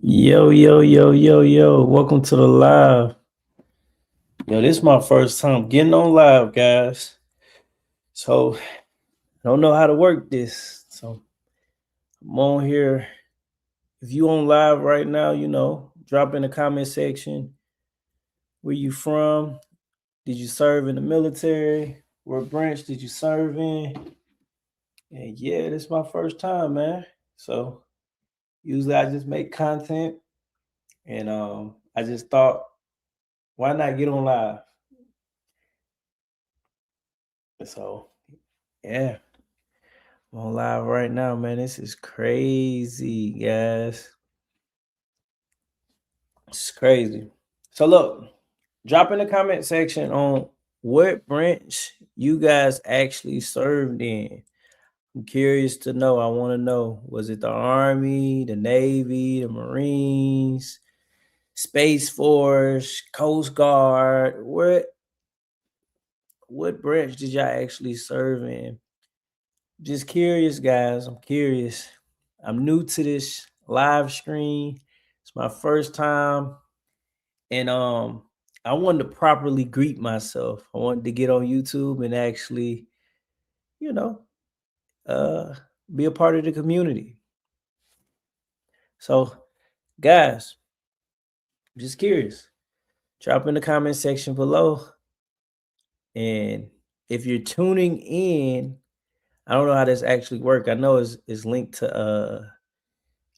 Yo, yo, yo, yo, yo. Welcome to the live. Yo, this is my first time getting on live, guys. So I don't know how to work this. So I'm on here. If you on live right now, drop in the comment section. Where you from? Did you serve in the military? What branch did you serve in? And yeah, this is my first time, man. So usually I just make content and I just thought, why not get on live? So yeah. I'm on live right now, man. This is crazy, guys. It's crazy. So look, drop in the comment section on what branch you guys actually served in. I'm curious to know. I want to know. Was it the Army, the Navy, the Marines, Space Force, Coast Guard? What branch did y'all actually serve in? Just curious, guys. I'm curious. I'm new to this live stream. It's my first time, and I wanted to properly greet myself. I wanted to get on YouTube and actually, you know, uh, be a part of the community. So, guys, I'm just curious. Drop in the comment section below, and if you're tuning in, I don't know how this actually works. I know it's linked to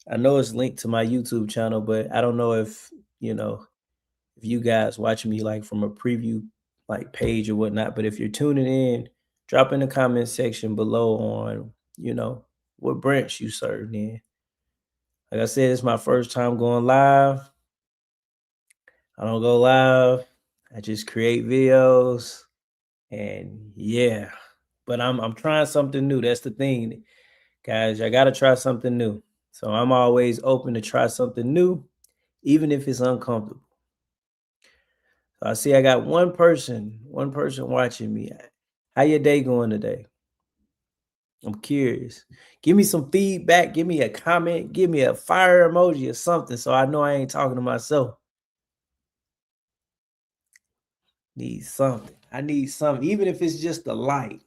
I know it's linked to my YouTube channel, but I don't know if if you guys watching me like from a preview like page or whatnot. But if you're tuning in, drop in the comment section below on what branch you served in. Like I said, it's my first time going live. I don't go live. I just create videos, and yeah. But I'm trying something new. That's the thing, guys. I gotta try something new. So I'm always open to try something new, even if it's uncomfortable. So I see I got one person watching me. How your day going today? I'm curious. Give me some feedback. Give me a comment. Give me a fire emoji or something so I know I ain't talking to myself. Need something. I need something, even if it's just a light.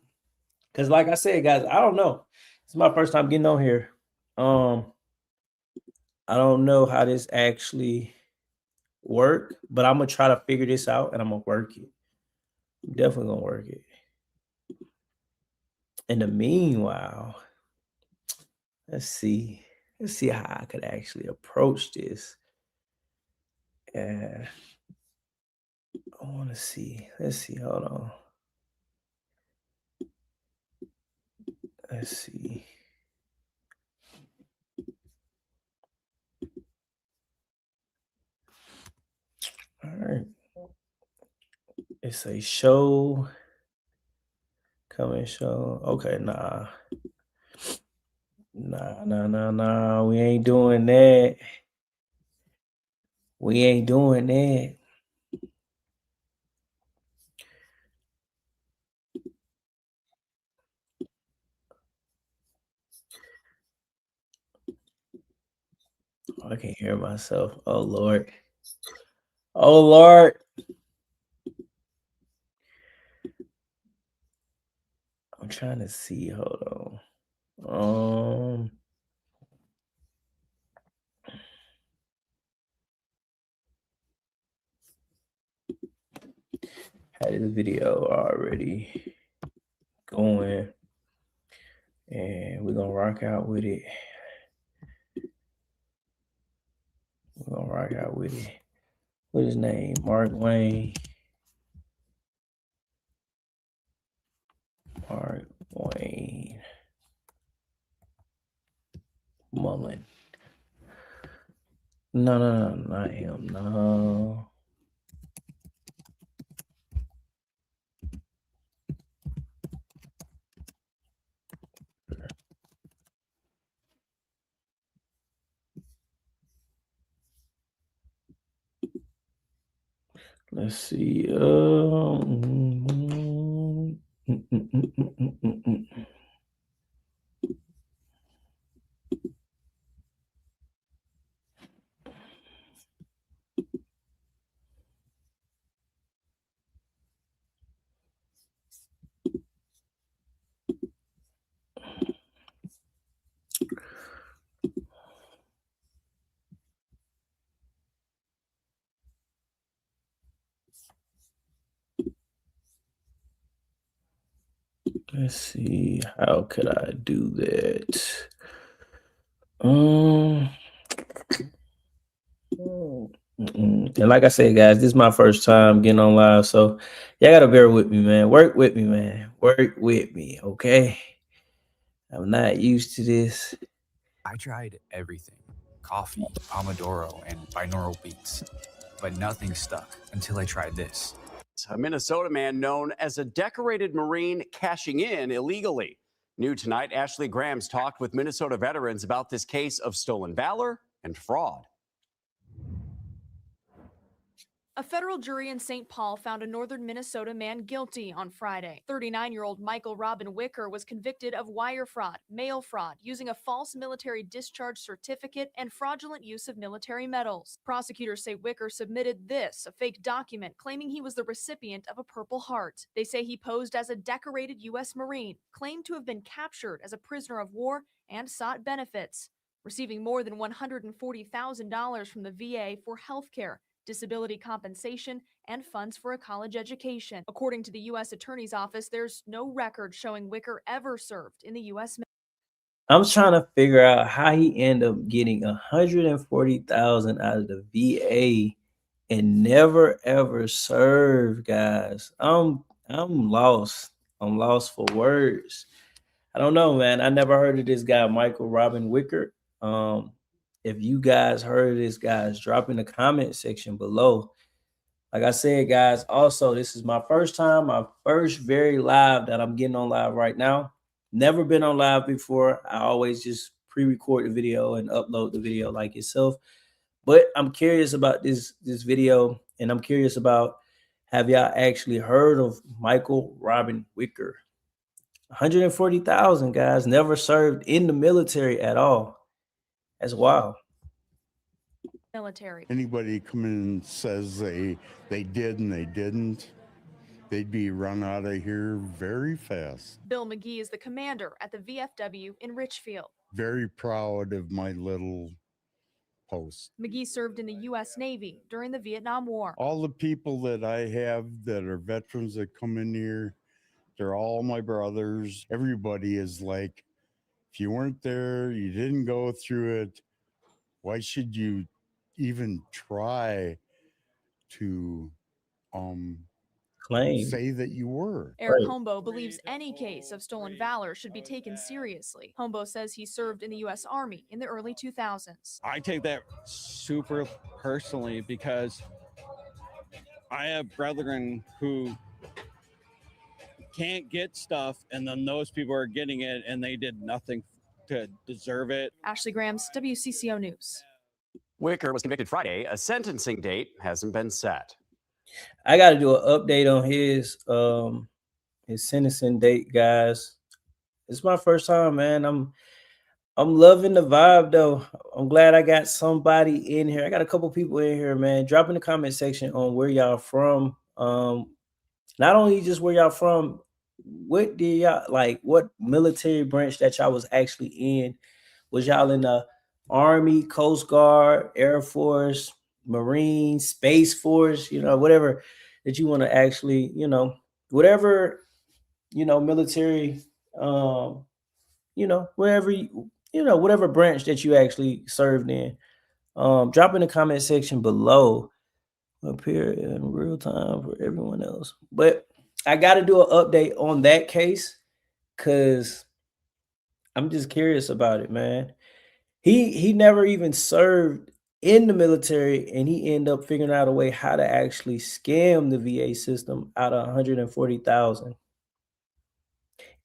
Because like I said, guys, I don't know. It's my first time getting on here. Um, I don't know how this actually work, but I'm gonna try to figure this out and I'm gonna work it. I'm definitely gonna work it. In the meanwhile, let's see. Let's see how I could actually approach this. And I want to see. Let's see. Hold on. Let's see. All right. It's a show. Coming show. Okay, nah. Nah. We ain't doing that. We ain't doing that. Oh, I can't hear myself. Oh Lord. Oh Lord. I'm trying to see. Hold on. Had this video already going, and we're gonna rock out with it. We're gonna rock out with it. What his name? Mark Wayne. Mark Wayne Mullen. No, not him. No. Let's see. Let's see. How could I do that? Um. And like I said, guys, this is my first time getting on live, so y'all gotta bear with me, man. Work with me, man. Work with me, okay? I'm not used to this. I tried everything: coffee, Pomodoro, and binaural beats, but nothing stuck until I tried this. A Minnesota man known as a decorated Marine cashing in illegally. New tonight, Ashley Graham's talked with Minnesota veterans about this case of stolen valor and fraud. A federal jury in St. Paul found a northern Minnesota man guilty on Friday. 39-year-old Michael Robin Wicker was convicted of wire fraud, mail fraud, using a false military discharge certificate, and fraudulent use of military medals. Prosecutors say Wicker submitted this, a fake document claiming he was the recipient of a Purple Heart. They say he posed as a decorated U.S. Marine, claimed to have been captured as a prisoner of war, and sought benefits, receiving more than $140,000 from the VA for health care, disability compensation, and funds for a college education. According to the U.S. Attorney's Office, there's no record showing Wicker ever served in the U.S. I'm trying to figure out how he ended up getting $140,000 out of the VA and never ever served, guys. I'm lost. I'm lost for words. I don't know, man. I never heard of this guy, Michael Robin Wicker. If you guys heard of this, guys, drop in the comment section below. Like I said, guys, also, this is my first time, my first very live that I'm getting on live right now. Never been on live before. I always just pre-record the video and upload the video like yourself. But I'm curious about this video, and I'm curious about, have y'all actually heard of Michael Robin Wicker? 140,000, guys, never served in the military at all. That's wild. Military. Anybody come in and says they did and they didn't, they'd be run out of here very fast. Bill McGee is the commander at the VFW in Richfield. Very proud of my little post. McGee served in the U.S. Navy during the Vietnam War. All the people that I have that are veterans that come in here, they're all my brothers. Everybody is like, if you weren't there, you didn't go through it, why should you even try to Claim. say that you were? Eric Hombo believes any case of stolen valor should be taken seriously. Hombo says he served in the U.S. Army in the early 2000s. I take that super personally because I have brethren who can't get stuff, and then those people are getting it, and they did nothing to deserve it. Ashley Graham's WCCO News. Wicker was convicted Friday. A sentencing date hasn't been set. I got to do an update on his sentencing date, guys. It's my first time, man. I'm loving the vibe, though. I'm glad I got somebody in here. I got a couple people in here, man. Drop in the comment section on where y'all from. Not only just where y'all from, what did y'all like? What military branch that y'all was actually in? Was y'all in the Army, Coast Guard, Air Force, Marine, Space Force? You know, whatever that you want to actually, whatever, military, wherever whatever branch that you actually served in. Drop in the comment section below. Up here in real time for everyone else. But I got to do an update on that case because I'm just curious about it, man. He never even served in the military, and he ended up figuring out a way how to actually scam the VA system out of 140,000.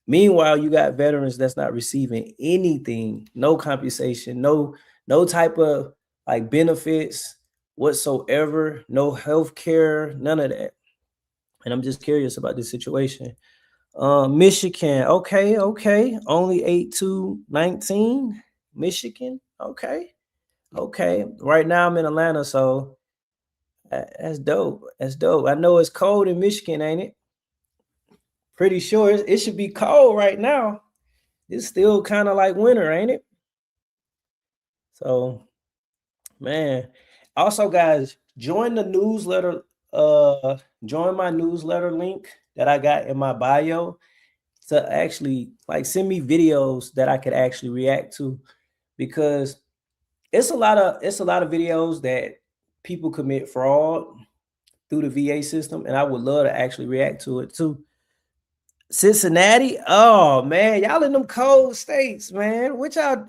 Meanwhile, you got veterans that's not receiving anything, no compensation, no type of like benefits whatsoever, no health care, none of that. And I'm just curious about this situation. Michigan, okay, only 8-19. Michigan, okay. Right now I'm in Atlanta, so that's dope. I know it's cold in Michigan, ain't it? Pretty sure it should be cold right now. It's still kind of like winter, ain't it? So, man. Also, guys, join the newsletter. Join my newsletter link that I got in my bio. to actually like send me videos that I could actually react to, because it's a lot of videos that people commit fraud through the VA system, and I would love to actually react to it too. Cincinnati, oh man, y'all in them cold states, man. What y'all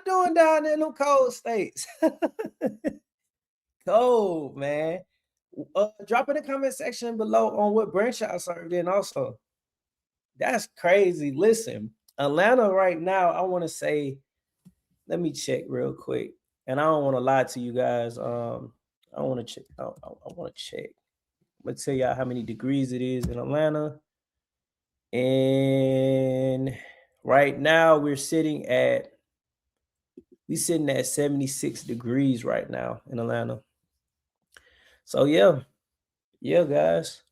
doing down in them cold states? Cold, man. Drop in the comment section below on what branch y'all served in also. That's crazy. Listen, Atlanta right now, I want to say, let me check real quick. And I don't want to lie to you guys. I want to check. I want to check. I'm gonna tell y'all how many degrees it is in Atlanta. And right now we're sitting at 76 degrees right now in Atlanta. So yeah, guys.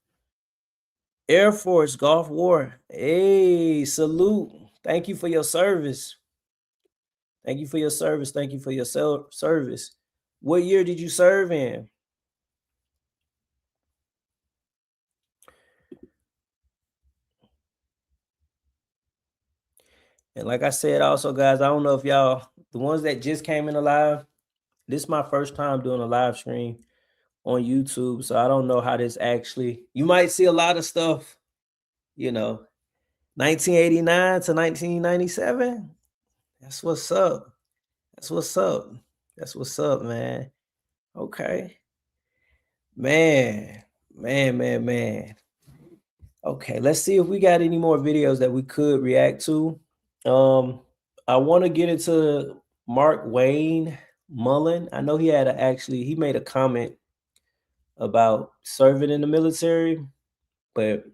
Air Force, Gulf War. Hey, salute. Thank you for your service. Thank you for your service. Thank you for your service. What year did you serve in? And like I said, also, guys, I don't know if y'all, the ones that just came in live, this is my first time doing a live stream on YouTube. So I don't know how this actually, you might see a lot of stuff, 1989 to 1997. That's what's up. That's what's up. That's what's up, man. Okay. Man. Okay, let's see if we got any more videos that we could react to. I want to get into Mark Wayne Mullen. I know he made a comment about serving in the military, but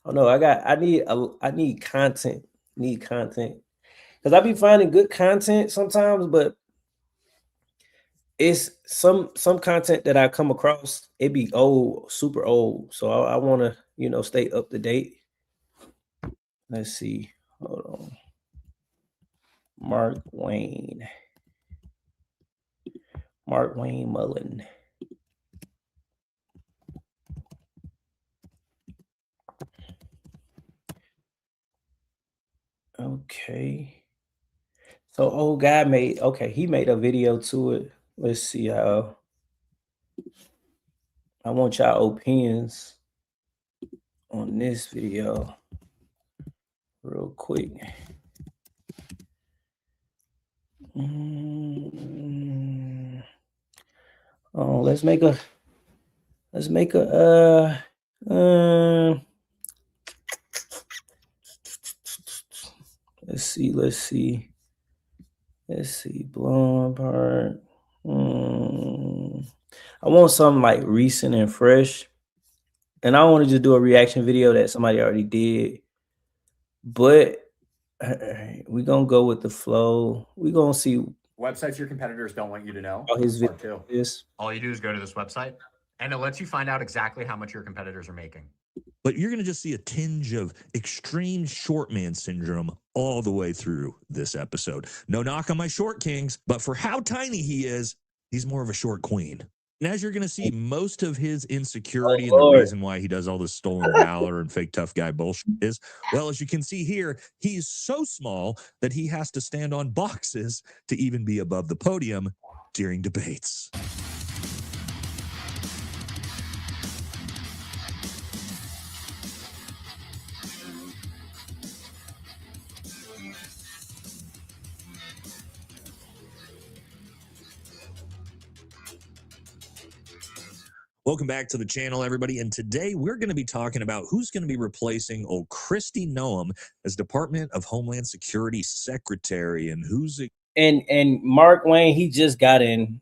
oh no, I need content. Because I be finding good content sometimes, but it's some content that I come across, it be old, super old. So I want to, stay up to date. Let's see. Hold on. Mark Wayne Mullen. Okay. So old guy he made a video to it. Let's see how. I want y'all opinions on this video real quick. Oh, let's make a let's see. Blowing apart. I want something like recent and fresh. And I want to just do a reaction video that somebody already did. But we're going to go with the flow. We're going to see websites your competitors don't want you to know. how his video is. All you do is go to this website, and it lets you find out exactly how much your competitors are making. But you're going to just see a tinge of extreme short man syndrome all the way through this episode. No knock on my short kings, but for how tiny he is, he's more of a short queen. And as you're going to see, most of his insecurity and the reason why he does all this stolen valor and fake tough guy bullshit is, well, as you can see here, he's so small that he has to stand on boxes to even be above the podium during debates. Welcome back to the channel, everybody. And today we're going to be talking about who's going to be replacing old Kristi Noem as Department of Homeland Security Secretary, and who's it. And Mark Wayne, he just got into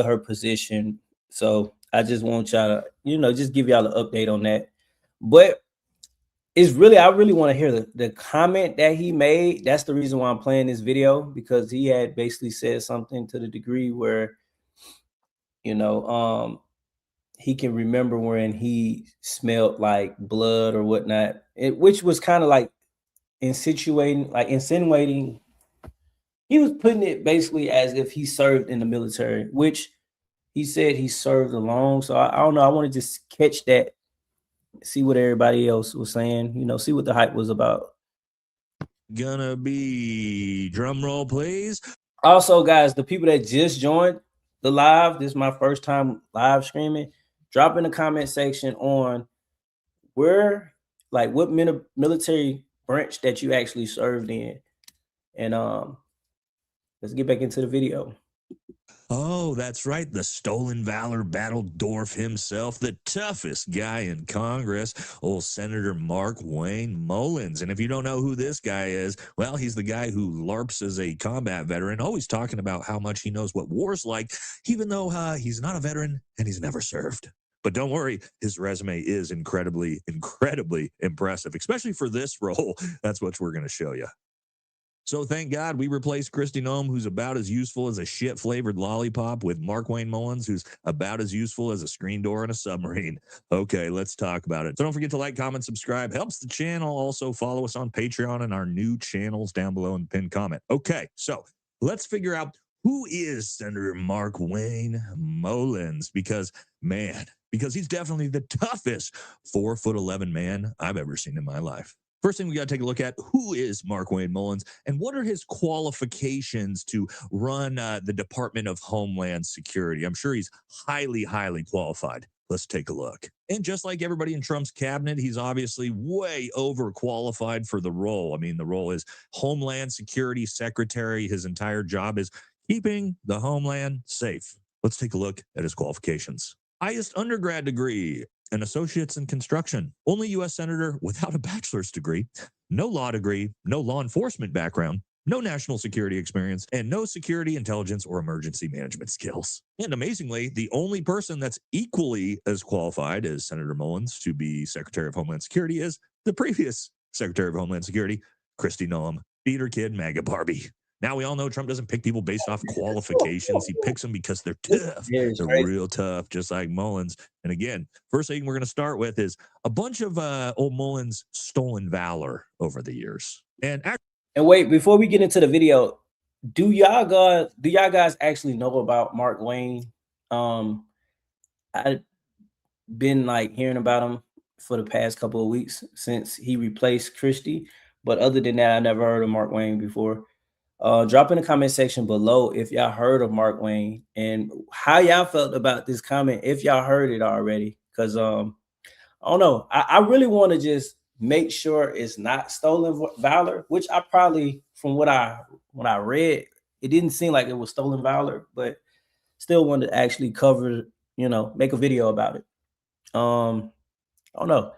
her position. So I just want y'all to, just give y'all an update on that. But I really want to hear the comment that he made. That's the reason why I'm playing this video, because he had basically said something to the degree where, he can remember when he smelled like blood or whatnot, which was kind of like insinuating. He was putting it basically as if he served in the military, which he said he served alone. So I don't know. I want to just catch that see what everybody else was saying, you know, see what the hype was about. Gonna be drum roll, please. Also, guys, the people that just joined the live, this is my first time live streaming. Drop in the comment section on where, like, what military branch that you actually served in, and let's get back into the video. Oh, that's right. The stolen valor battle dwarf himself, the toughest guy in Congress, old Senator Mark Wayne Mullins. And if you don't know who this guy is, well, he's the guy who LARPs as a combat veteran, always talking about how much he knows what war's like, even though he's not a veteran and he's never served. But don't worry, his resume is incredibly impressive, especially for this role. That's what we're going to show you. So thank God we replaced Kristi Noem, who's about as useful as a shit-flavored lollipop, with Mark Wayne Mullins, who's about as useful as a screen door in a submarine. Okay, let's talk about it. So don't forget to like, comment, subscribe. Helps the channel. Also follow us on Patreon and our new channels down below in the pinned comment. Okay, so let's figure out who is Senator Mark Wayne Mullins, because he's definitely the toughest 4'11" man I've ever seen in my life. First thing we got to take a look at, who is Mark Wayne Mullins and what are his qualifications to run the Department of Homeland Security? I'm sure he's highly qualified. Let's take a look. And just like everybody in Trump's cabinet, he's obviously way overqualified for the role. I mean, the role is Homeland Security Secretary. His entire job is keeping the homeland safe. Let's take a look at his qualifications. Highest undergrad degree, an associate's in construction, only U.S. senator without a bachelor's degree, no law degree, no law enforcement background, no national security experience, and no security, intelligence, or emergency management skills. And amazingly, the only person that's equally as qualified as Senator Mullins to be Secretary of Homeland Security is the previous Secretary of Homeland Security, Kristi Noem, Peter Kid, MAGA Barbie. Now, we all know Trump doesn't pick people based off qualifications. He picks them because they're tough. Yeah, They're right. real tough, just like Mullins. And again, first thing we're going to start with is a bunch of old Mullins' stolen valor over the years. And wait, before we get into the video, do y'all guys actually know about Mark Wayne? I've been like hearing about him for the past couple of weeks since he replaced Kristi, but other than that, I never heard of Mark Wayne before. Drop in the comment section below if y'all heard of Mark Wayne and how y'all felt about this comment, if y'all heard it already. Because I don't know. I really want to just make sure it's not stolen valor, which I probably, from when I read, it didn't seem like it was stolen valor, but still wanted to actually cover, you know, make a video about it. I don't know.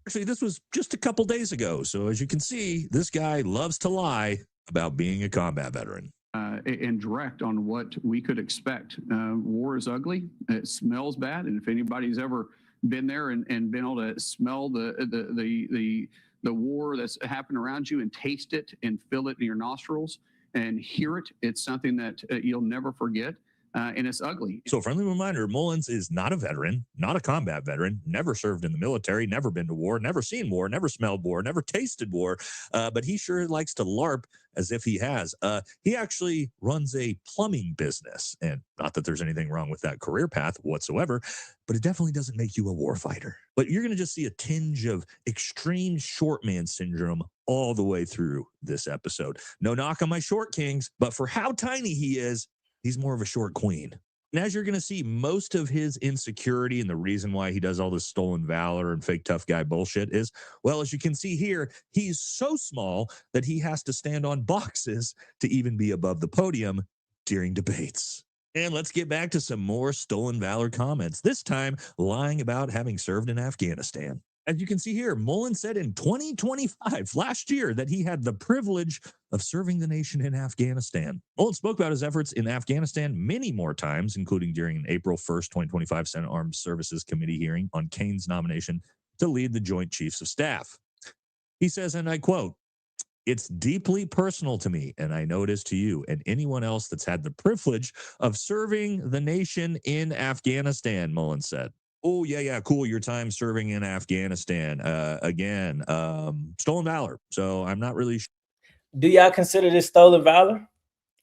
Actually, this was just a couple days ago. So as you can see, this guy loves to lie about being a combat veteran. And direct on what we could expect. War is ugly. It smells bad. And if anybody's ever been there and been able to smell the war that's happened around you and taste it and feel it in your nostrils and hear it, it's something that you'll never forget. And it's ugly. So, friendly reminder, Mullins is not a veteran, not a combat veteran, never served in the military, never been to war, never seen war, never smelled war, never tasted war, but he sure likes to LARP as if he has. He actually runs a plumbing business, and not that there's anything wrong with that career path whatsoever, but it definitely doesn't make you a warfighter. But you're going to just see a tinge of extreme short man syndrome all the way through this episode. No knock on my short kings, but for how tiny he is, he's more of a short queen. And as you're going to see, most of his insecurity and the reason why he does all this stolen valor and fake tough guy bullshit is, well, as you can see here, he's so small that he has to stand on boxes to even be above the podium during debates. And let's get back to some more stolen valor comments, this time lying about having served in Afghanistan. As you can see here, Mullins said in 2025, last year, that he had the privilege of serving the nation in Afghanistan. Mullins spoke about his efforts in Afghanistan many more times, including during an April 1st, 2025 Senate Armed Services Committee hearing on Kane's nomination to lead the Joint Chiefs of Staff. He says, and I quote, "It's deeply personal to me, and I know it is to you and anyone else that's had the privilege of serving the nation in Afghanistan," Mullins said. Oh, yeah, cool. Your time serving in Afghanistan. Again, stolen valor. So I'm not really sure. Do y'all consider this stolen valor?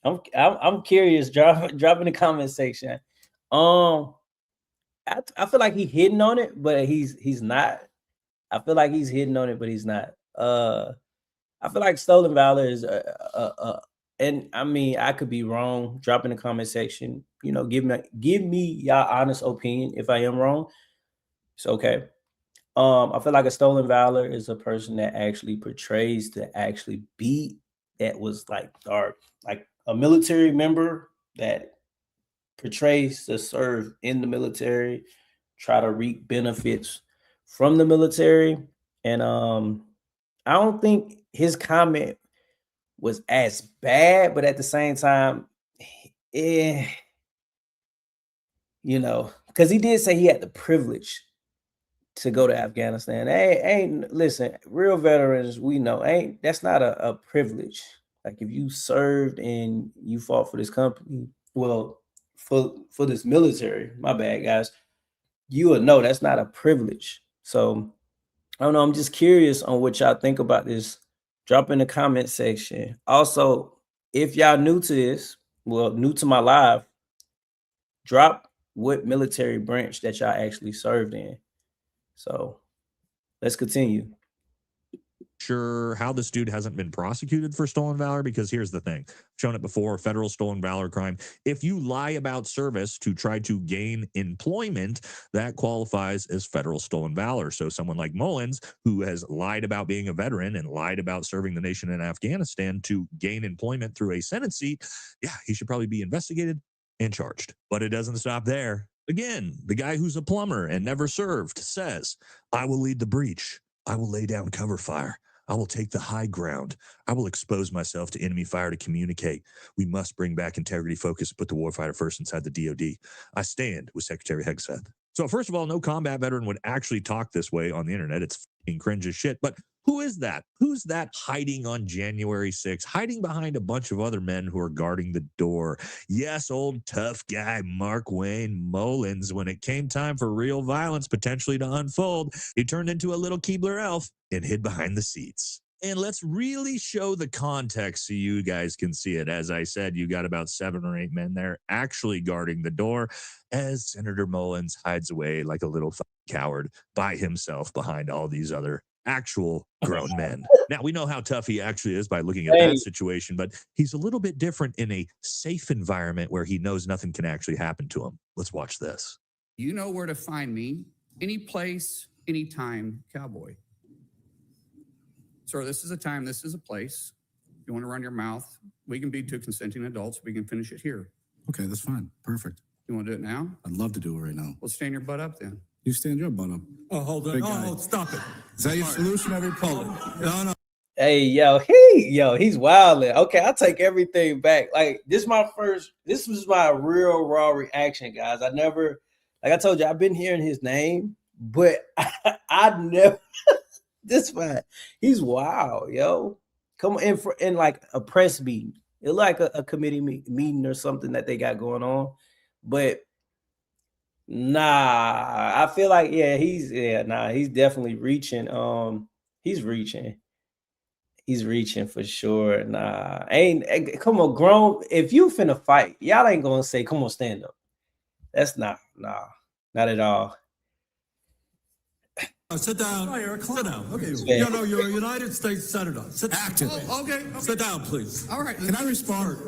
I'm curious. Drop in the comment section. I feel like he's hitting on it, but he's not. I feel like he's hitting on it, but he's not. I feel like Stolen Valor is and I mean, I could be wrong. Drop in the comment section. You know, give me y'all honest opinion. If I am wrong, it's okay. I feel like a Stolen Valor is a person that actually portrays to actually be that was like dark, like a military member that portrays to serve in the military, try to reap benefits from the military. And I don't think his comment was as bad, but at the same time, eh, you know, because he did say he had the privilege to go to Afghanistan. Hey, ain't listen, real veterans, we know that's not a privilege. Like if you served and you fought for this company, well, for this military, my bad guys, you will know that's not a privilege. So I don't know. I'm just curious on what y'all think about this. Drop in the comment section. Also, if y'all new to this, well, new to my live, drop what military branch that y'all actually served in. So let's continue. Sure how this dude hasn't been prosecuted for stolen valor, because here's the thing. I've shown it before. Federal stolen valor crime. If you lie about service to try to gain employment, that qualifies as federal stolen valor. So someone like Mullins, who has lied about being a veteran and lied about serving the nation in Afghanistan to gain employment through a Senate seat, yeah, he should probably be investigated and charged. But it doesn't stop there. Again, the guy who's a plumber and never served says, I will lead the breach. I will lay down cover fire. I will take the high ground. I will expose myself to enemy fire to communicate. We must bring back integrity, focus, put the warfighter first inside the DOD. I stand with Secretary Hegseth. So first of all, no combat veteran would actually talk this way on the internet. It's fucking cringe as shit. But who is that? Who's that hiding on January 6th, hiding behind a bunch of other men who are guarding the door? Yes, old tough guy Mark Wayne Mullins. When it came time for real violence potentially to unfold, he turned into a little Keebler elf and hid behind the seats. And let's really show the context so you guys can see it. As I said, you got about 7 or 8 men there actually guarding the door as Senator Mullins hides away like a little coward by himself behind all these other actual grown men. Now, we know how tough he actually is by looking at that situation, but he's a little bit different in a safe environment where he knows nothing can actually happen to him. Let's watch this. You know where to find me, any place, anytime, cowboy. Sir, this is a time, this is a place. If you want to run your mouth, we can be 2 consenting adults. We can finish it here. Okay, that's fine. Perfect. You want to do it now? I'd love to do it right now. Well, stand your butt up then. You stand your butt up. Oh, hold on. Oh, stop it. Is that your solution? Every poll? No. Hey, he's wilding. Okay, I'll take everything back. Like this was my real raw reaction, guys. I never, like I told you, I've been hearing his name, but I never this man, he's wild, yo. Come in like a press meeting. It's like a committee meeting or something that they got going on. But nah, I feel like he's definitely reaching. He's reaching for sure. Nah, come on, grown. If you finna fight, y'all ain't gonna say, come on, stand up. That's not at all. Sit down. Oh, you're a Sit down. Okay. Yeah. No, you're a United States Senator. Sit down. Okay. Sit down, please. All right. Can I respond?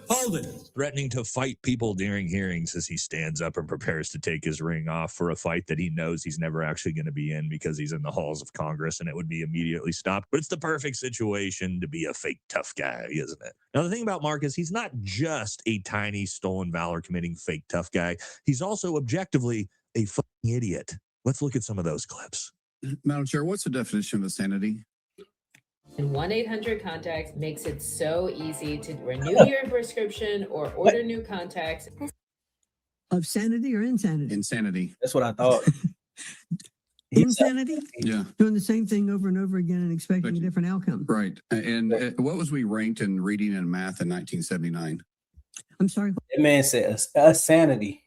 Hold it. Threatening to fight people during hearings as he stands up and prepares to take his ring off for a fight that he knows he's never actually going to be in because he's in the halls of Congress and it would be immediately stopped. But it's the perfect situation to be a fake tough guy, isn't it? Now, the thing about Mark is he's not just a tiny stolen valor committing fake tough guy. He's also objectively a fucking idiot. Let's look at some of those clips. Madam Chair, what's the definition of insanity? And 1-800-CONTACT makes it so easy to renew your prescription or order new contacts. Of sanity or insanity? Insanity. That's what I thought. Insanity? Yeah. Doing the same thing over and over again and expecting a different outcome. Right. And what was we ranked in reading and math in 1979? I'm sorry. That man said a sanity.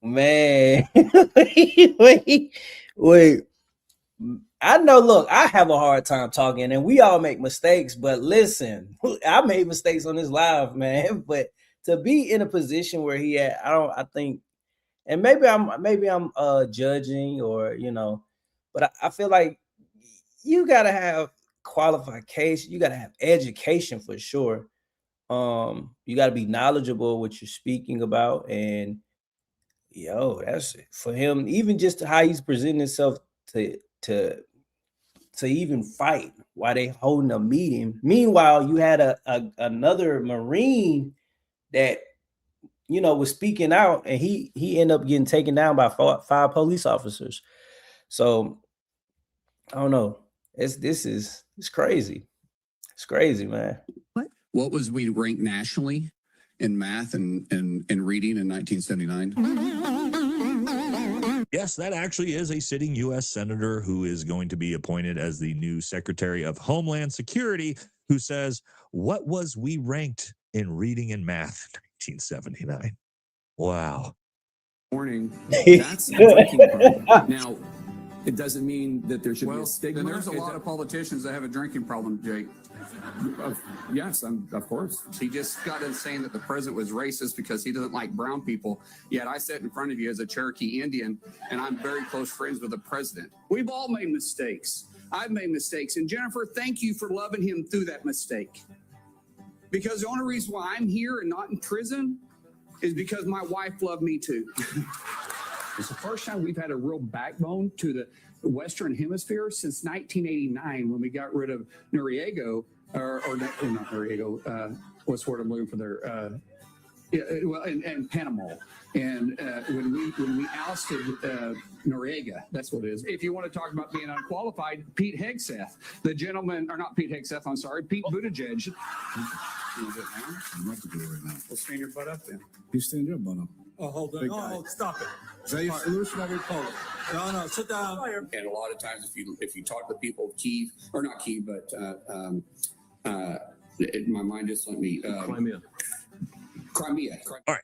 Man, wait. I know, look, I have a hard time talking and we all make mistakes, but listen, I made mistakes on this live, man. But to be in a position where he had, I think And maybe I'm judging, or but I feel like you gotta have qualification, you gotta have education for sure. You gotta be knowledgeable what you're speaking about, and that's for him, even just how he's presenting himself to to to even fight while they holding a meeting. Meanwhile, you had another Marine that was speaking out, and he ended up getting taken down by five police officers. So I don't know. It's crazy. It's crazy, man. What was we ranked nationally in math and reading in 1979? Yes, that actually is a sitting U.S. senator who is going to be appointed as the new Secretary of Homeland Security, who says, what was we ranked in reading and math in 1979? Wow. Morning. That's a drinking problem. Now, it doesn't mean that there should be a stigma. Then there's a lot of politicians that have a drinking problem, Jake. Yes, of course. He just got in saying that the president was racist because he doesn't like brown people. Yet I sat in front of you as a Cherokee Indian, and I'm very close friends with the president. We've all made mistakes. I've made mistakes. And Jennifer, thank you for loving him through that mistake. Because the only reason why I'm here and not in prison is because my wife loved me too. It's the first time we've had a real backbone to the Western Hemisphere since 1989, when we got rid of Noriega, or not Noriega. What's the word I'm looking for there? And Panama. And when we ousted Noriega, that's what it is. If you want to talk about being unqualified, Pete Hegseth, the gentleman, or not Pete Hegseth, I'm sorry, Pete Buttigieg. You want to do it now? I'm about to do it right now. Well, stand your butt up then. You stand your butt up. Oh, hold on. Big Oh, guy. stop it. Is that your solution of Republic? No, sit down. And a lot of times, if you talk to people of Kyiv, or not Kyiv, but my mind just let me. Crimea. All right.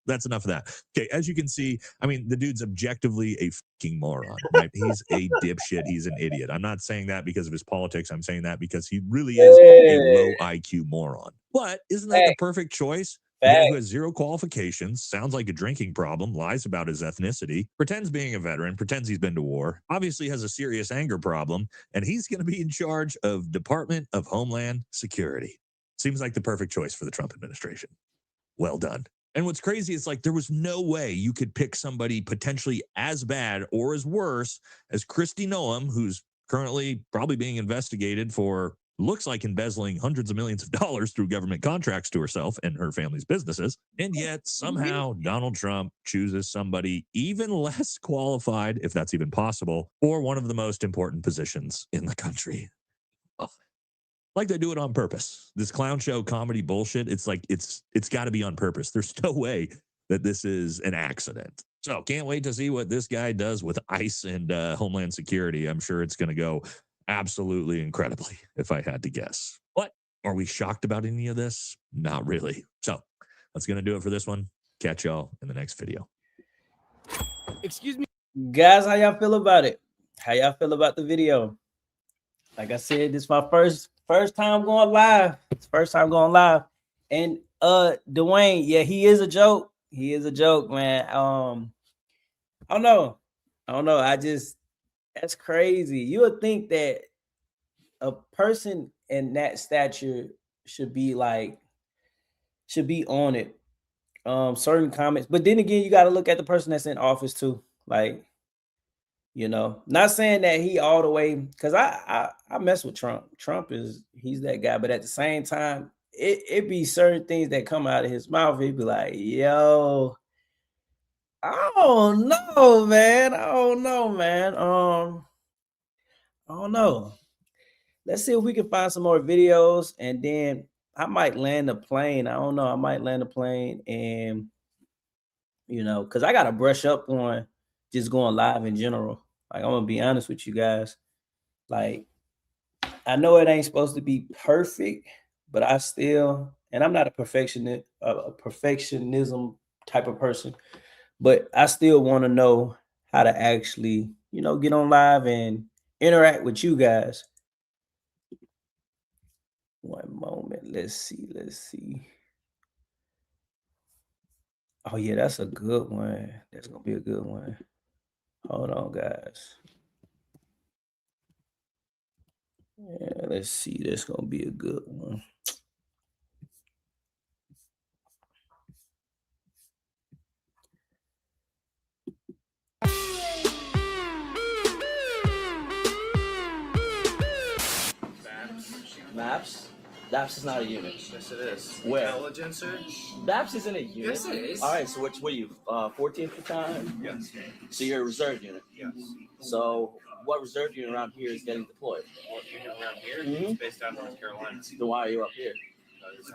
That's enough of that. Okay, as you can see, I mean, the dude's objectively a fucking moron, right? He's a dipshit. He's an idiot. I'm not saying that because of his politics. I'm saying that because he really is a low IQ moron. But isn't that the perfect choice? A guy who has zero qualifications, sounds like a drinking problem, lies about his ethnicity, pretends being a veteran, pretends he's been to war, obviously has a serious anger problem, and he's going to be in charge of Department of Homeland Security. Seems like the perfect choice for the Trump administration. Well done. And what's crazy is, like, there was no way you could pick somebody potentially as bad or as worse as Kristi Noem, who's currently probably being investigated for, looks like, embezzling hundreds of millions of dollars through government contracts to herself and her family's businesses. And yet somehow Donald Trump chooses somebody even less qualified, if that's even possible, for one of the most important positions in the country. Like they do it on purpose. This clown show comedy bullshit, it's like it's got to be on purpose. There's no way that this is an accident. So can't wait to see what this guy does with ICE and Homeland Security. I'm sure it's going to go absolutely incredibly, if I had to guess. What? Are we shocked about any of this? Not really. So that's going to do it for this one. Catch y'all in the next video. Excuse me. Guys, how y'all feel about it? How y'all feel about the video? Like I said, this is my first time going live. It's first time going live. And Dwayne, yeah, he is a joke. He is a joke, man. I don't know. That's crazy. You would think that a person in that stature should be on it. Certain comments, but then again, you got to look at the person that's in office too. Like, not saying that he all the way, because I mess with Trump. He's that guy, but at the same time, it be certain things that come out of his mouth. He'd be like, yo, I don't know, man. I don't know. Let's see if we can find some more videos, and then I might land a plane. I don't know. I might land a plane, and because I gotta brush up on just going live in general. Like, I'm gonna be honest with you guys. Like, I know it ain't supposed to be perfect, but I'm not a perfectionism type of person, but I still want to know how to actually, get on live and interact with you guys. One moment. Let's see. Oh yeah, that's a good one. That's gonna be a good one. Hold on, guys. Yeah, let's see. That's gonna be a good one. Maps? BAPS is not a unit. Yes, it is. Where? Intelligence, sir? BAPS isn't a unit. Yes, it is. All right, so what are you, 14th battalion? Yes. So you're a reserve unit? Yes. So what reserve unit around here is getting deployed? What unit around here? Mhm. It's based out of North Carolina. Then why are you up here?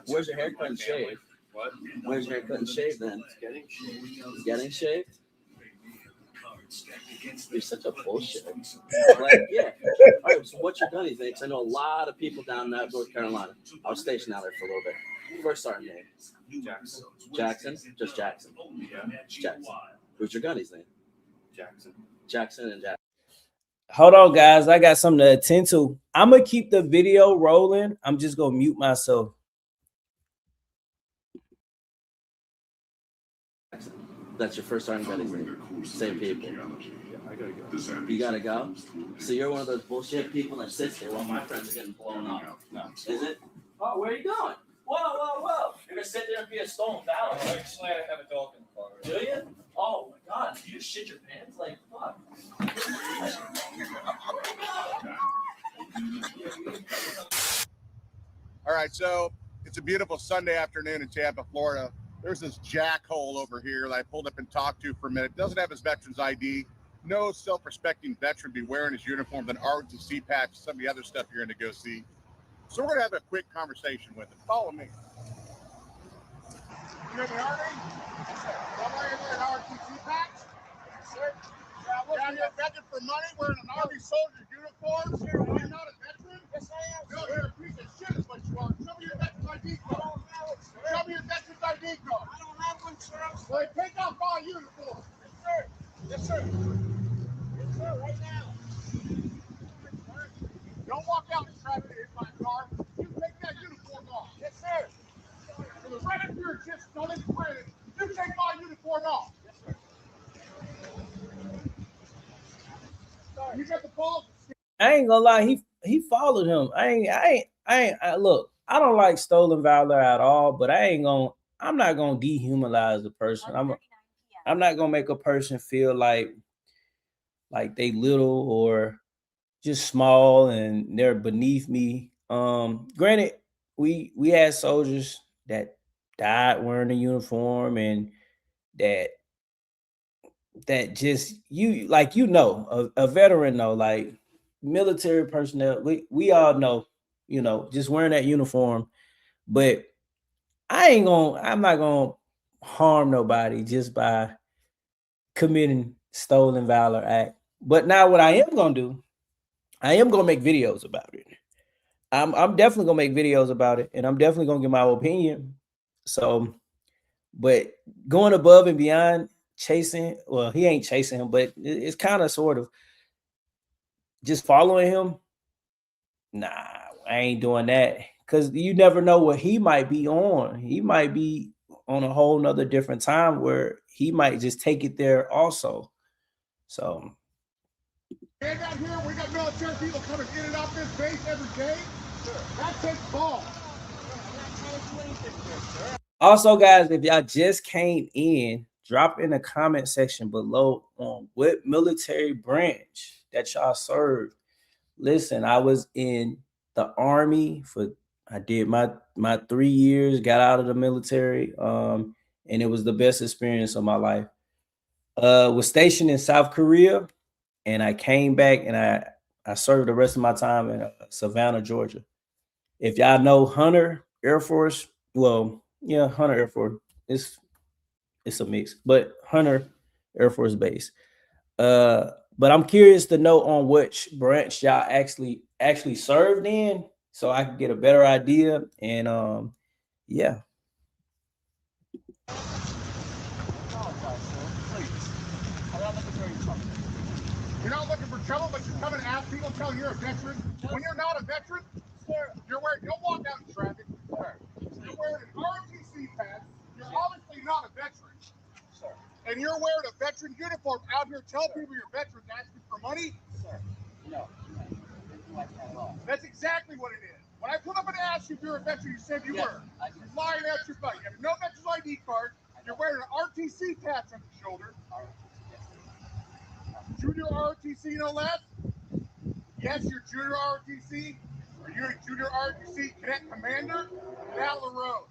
Where's your haircut and shave? What? Where's your haircut and shave then? It's getting shaved. It's getting shaved? You're such a bullshit. Like, yeah. All right, so what's your gunny thing? 'Cause I know a lot of people down in North Carolina. I was stationed out there for a little bit. First sergeant name? Jackson. Jackson? Just Jackson. Yeah. Jackson. Who's your gunny's name? Jackson. Jackson and Jackson. Hold on, guys. I got something to attend to. I'm gonna keep the video rolling. I'm just gonna mute myself. That's your first sergeant gunny's name. Same people. Yeah, I gotta go. You gotta go? So you're one of those bullshit people that sits there while my friends are getting blown up. No. Is it? Oh, where are you going? Whoa. You're gonna sit there and be a stolen valor. Actually, I have a dog in the car. Do you? Oh my god, did you shit your pants? Like, fuck. All right, so it's a beautiful Sunday afternoon in Tampa, Florida. There's this jackhole over here that I pulled up and talked to for a minute. Doesn't have his veteran's ID. No self-respecting veteran be wearing his uniform, an ROTC patch, some of the other stuff you're going to go see. So we're going to have a quick conversation with him. Follow me. You're in the Army? Yes, sir. Somebody wearing an ROTC patch? Yes, sir. Yeah, you're begging for money wearing an Army soldier's uniform? Sure. You're not a veteran? Yes, I am. No, you're a piece of shit is what you are. Show me your veteran's ID card. I don't have it, sir. Show me your veteran's ID card. I don't have one, sir. Well, take off my uniform. Yes, sir. Yes, sir. Yes, sir, right now. Don't walk out and try to hit my car. You take that uniform off. Yes, sir. For the right of your just don't explain it. You take my uniform off. Yes, sir. You got the balls. I ain't gonna lie, he followed him. Look, I don't like stolen valor at all, but I'm not gonna dehumanize the person. I'm not gonna make a person feel like they little or just small and they're beneath me. Granted, we had soldiers that died wearing a uniform and that just a veteran know, like military personnel, we all know, just wearing that uniform. But I'm not gonna harm nobody just by committing stolen valor act. But now what I am gonna do, I am gonna make videos about it. I'm definitely gonna make videos about it, and I'm definitely gonna give my opinion. So, but going above and beyond chasing, well, he ain't chasing him, but it's kind of sort of just following him. Nah, I ain't doing that, because you never know what he might be on. He might be on a whole nother different time where he might just take it there also. So And out here, we got military people coming in and out this base every day. That takes balls. also, guys, if y'all just came in, drop in the comment section below on what military branch that y'all served. Listen, I was in the Army I did my 3 years, got out of the military, and it was the best experience of my life. Was stationed in South Korea, and I came back and I served the rest of my time in Savannah, Georgia. If y'all know Hunter Air Force, well, yeah, Hunter Air Force, it's a mix, but Hunter Air Force Base. But I'm curious to know on which branch y'all actually served in, so I can get a better idea. And yeah. You're not looking for trouble, but you're coming to ask people, telling you're a veteran. When you're not a veteran, you're wearing, don't walk out in traffic. You're wearing an ROTC patch. You're obviously not a veteran. And you're wearing a veteran uniform out here telling people you're veterans asking for money? Sir, no. That's exactly what it is. When I put up and asked you if you're a veteran, you said you were. You're lying at your butt. You have no veteran's ID card. You're wearing an RTC patch on your shoulder. Junior RTC, no less? Yes, you're junior RTC. Are you a junior RTC cadet commander? Get out of the road.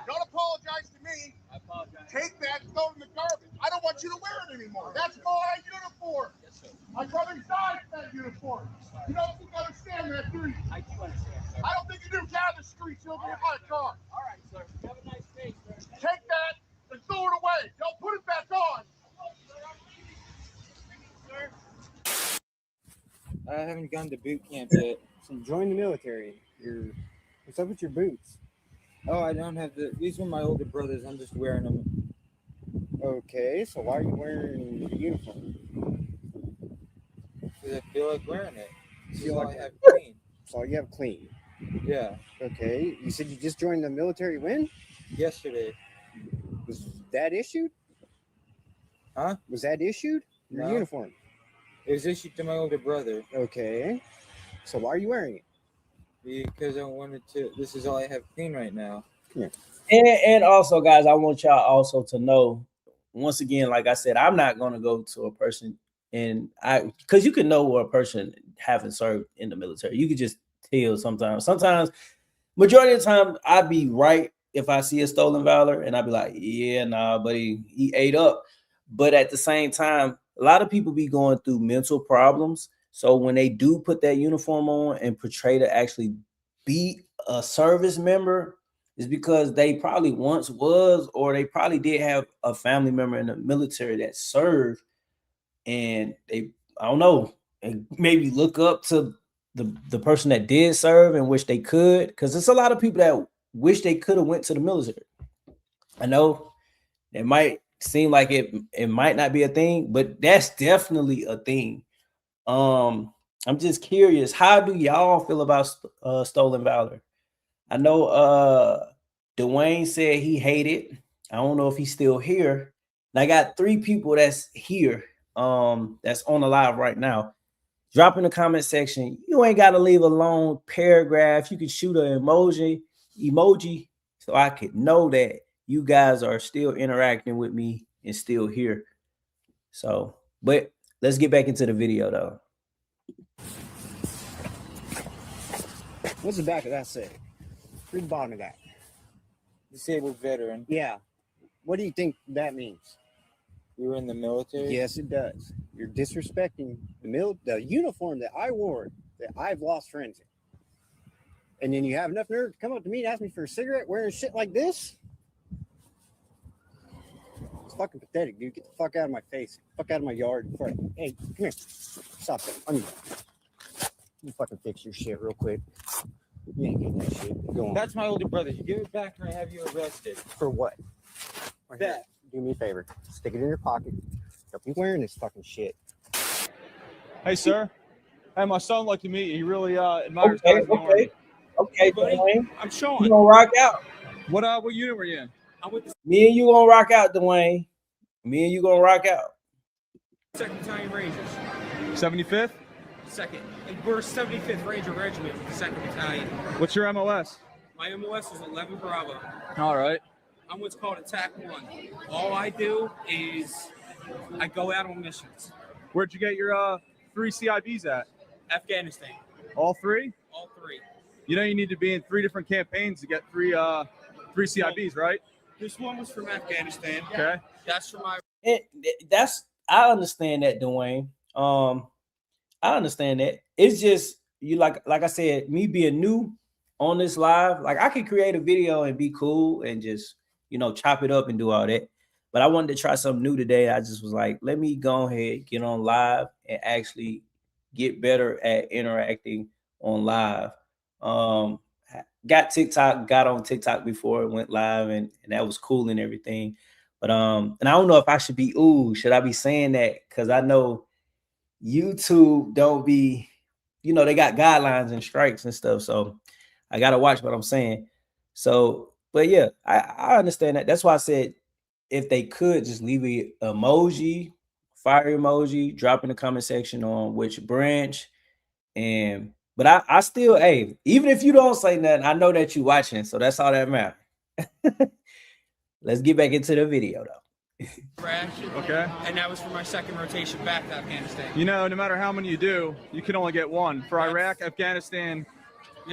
Don't apologize to me. I apologize. Take that and throw it in the garbage. I don't want you to wear it anymore. That's my uniform. Yes, sir. My brother died in that uniform. You don't think I understand that, do you? I do understand, sir. I don't think you do. Get out of the streets. You'll get my car. All right, sir. Have a nice day, sir. Take that and throw it away. Don't put it back on. I haven't gone to boot camp yet. So join the military. What's up with your boots? Oh, I don't have these are my older brothers. I'm just wearing them. Okay, so why are you wearing the uniform? Because I feel like wearing it. This is all I have clean. That's all you have clean? Yeah. Okay, you said you just joined the military when? Yesterday. Was that issued? Huh? Was that issued? Your uniform? It was issued to my older brother. Okay. So why are you wearing it? Because I wanted to. This is all I have clean right now. Come here. And also, guys, I want y'all also to know, once again, like I said, I'm not going to go to a person because you can know what a person haven't served in the military. You could just tell sometimes. Sometimes, majority of the time, I'd be right if I see a stolen valor, and I'd be like, yeah, nah, but he ate up. But at the same time, a lot of people be going through mental problems. So when they do put that uniform on and portray to actually be a service member, is because they probably once was, or they probably did have a family member in the military that served, and they, I don't know, and maybe look up to the person that did serve and wish they could, because there's a lot of people that wish they could have went to the military. I know it might seem like it might not be a thing, but that's definitely a thing. I'm just curious, how do y'all feel about stolen valor? I know Dwayne said he hated. I don't know if he's still here. And I got 3 people that's here, that's on the live right now. Drop in the comment section. You ain't got to leave a long paragraph. You can shoot an emoji so I could know that you guys are still interacting with me and still here. So, but let's get back into the video though. What's the back of that say? Read the bottom of that. Disabled veteran. Yeah. What do you think that means? You were in the military? Yes, it does. You're disrespecting the uniform that I wore, that I've lost friends in. And then you have enough nerve to come up to me and ask me for a cigarette wearing shit like this? It's fucking pathetic, dude. Get the fuck out of my face. Fuck out of my yard. Hey, come here. Stop that. You fucking fix your shit real quick. You ain't getting that shit. Go on. That's my older brother. You give it back and I have you arrested. For what? That. Do me a favor. Stick it in your pocket. Don't be wearing this fucking shit. Hey, sir. Hey, my son like to meet you. He really admires Okay, guys in the Army. Okay, buddy. Dwayne. I'm Sean. You gonna rock out. What unit were you in? I'm with the Me and you gonna rock out, Dwayne. Me and you gonna rock out. 2nd Battalion Rangers. 75th? 2nd. And we're 75th Ranger Regiment with the 2nd Battalion. What's your MOS? My MOS is 11 Bravo. All right. I'm what's called Attack 1. All I do is I go out on missions. Where'd you get your 3 CIBs at? Afghanistan. All 3? All 3. You know you need to be in 3 different campaigns to get 3 CIBs, right? This one was from Afghanistan. Okay. That's from my. I understand that, Dwayne. I understand that. It's just you like I said, me being new on this live, like I could create a video and be cool and just chop it up and do all that. But I wanted to try something new today. I just was like, let me go ahead, get on live and actually get better at interacting on live. Got on TikTok before it went live, and that was cool and everything. But and I don't know if I should be should I be saying that? Because I know YouTube don't be, they got guidelines and strikes and stuff. So I gotta watch what I'm saying. So But yeah, I understand that. That's why I said if they could just leave a emoji, fire emoji, drop in the comment section on which branch. And but I still, hey, even if you don't say nothing, I know that you're watching, so that's all that matters. Let's get back into the video though. Rash. Okay. And that was for my second rotation back to Afghanistan. You know, no matter how many you do, you can only get one. For Iraq, Afghanistan,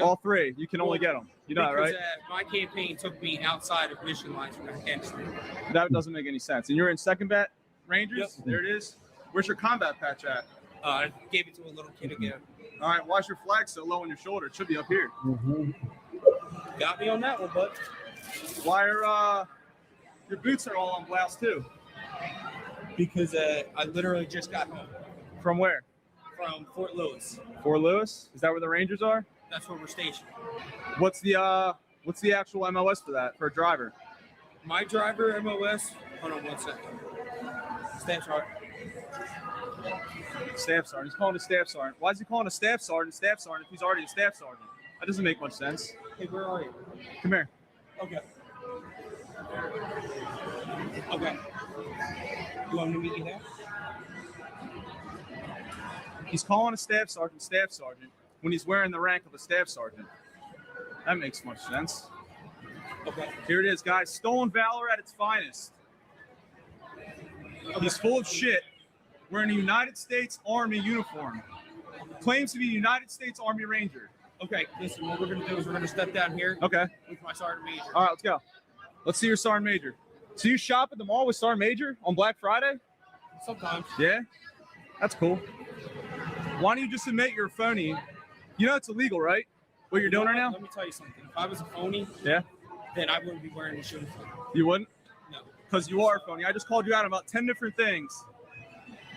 all three, you can only get them. You know that, right? My campaign took me outside of mission lines from Afghanistan. That doesn't make any sense. And you're in 2nd Bat Rangers? Yep. There it is. Where's your combat patch at? I gave it to a little kid again. All right, why's your flag so low on your shoulder? It should be up here. Got me on that one, bud. Why are your boots are all on blouse too? Because I literally just got home. From where? From Fort Lewis. Fort Lewis? Is that where the Rangers are? That's where we're stationed. What's the actual MOS for that, for a driver? My driver MOS, hold on 1 second. Staff sergeant. Staff sergeant. He's calling a staff sergeant. Why is he calling a staff sergeant if he's already a staff sergeant? That doesn't make much sense. Hey, where are you? Come here. Okay. Okay. You want me to meet you there? He's calling a staff sergeant when he's wearing the rank of a staff sergeant. That makes much sense. Okay. Here it is, guys. Stolen valor at its finest. He's full of shit, wearing a United States Army uniform. Claims to be a United States Army Ranger. Okay, listen, what we're going to do is we're going to step down here. Okay. With my Sergeant Major. All right, let's go. Let's see your Sergeant Major. So you shop at the mall with Sergeant Major on Black Friday? Sometimes. Yeah? That's cool. Why don't you just admit you're a phony? You know it's illegal, right? What you're doing right now? Let me tell you something. If I was a phony, Yeah? then I wouldn't be wearing this uniform. You wouldn't? No. Because you are a phony. I just called you out on about 10 different things,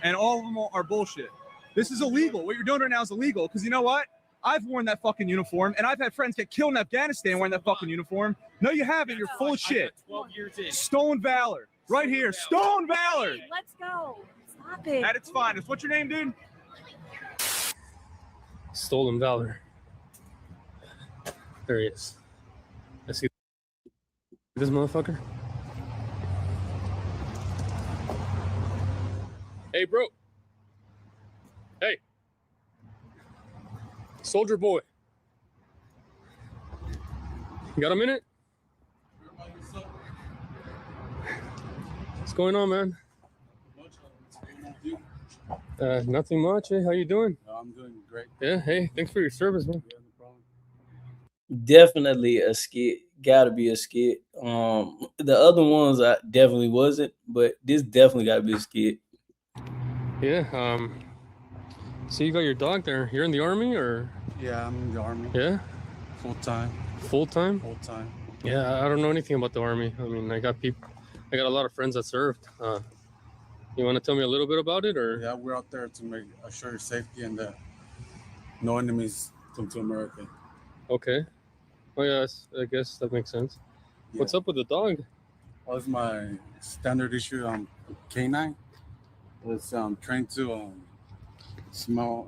and all of them are bullshit. This is illegal. What you're doing right now is illegal, because you know what? I've worn that fucking uniform, and I've had friends get killed in Afghanistan wearing that fucking uniform. No, you haven't. You're full of shit. 12 years in. Stolen valor. Right here. Stolen valor. Let's go. Stop it. At its finest. What's your name, dude? Stolen valor. There he is. I see this motherfucker. Hey, bro. Hey. Soldier boy. You got a minute? What's going on, man? Nothing much. Hey, how you doing? I'm doing great. Yeah. Hey, thanks for your service, man. Definitely a skit. Gotta be a skit. The other ones I definitely wasn't, but this definitely gotta be a skit. Yeah. So you got your dog there. You're in the Army, or? Yeah, I'm in the Army. Yeah. Full time. Full time? Full time. Yeah, I don't know anything about the Army. I mean, I got a lot of friends that served. You want to tell me a little bit about it, or? Yeah, we're out there to assure your safety and that no enemies come to America. Okay. Oh yeah, I guess that makes sense. Yeah. What's up with the dog? Well, it's my standard issue canine. It's trained to smell.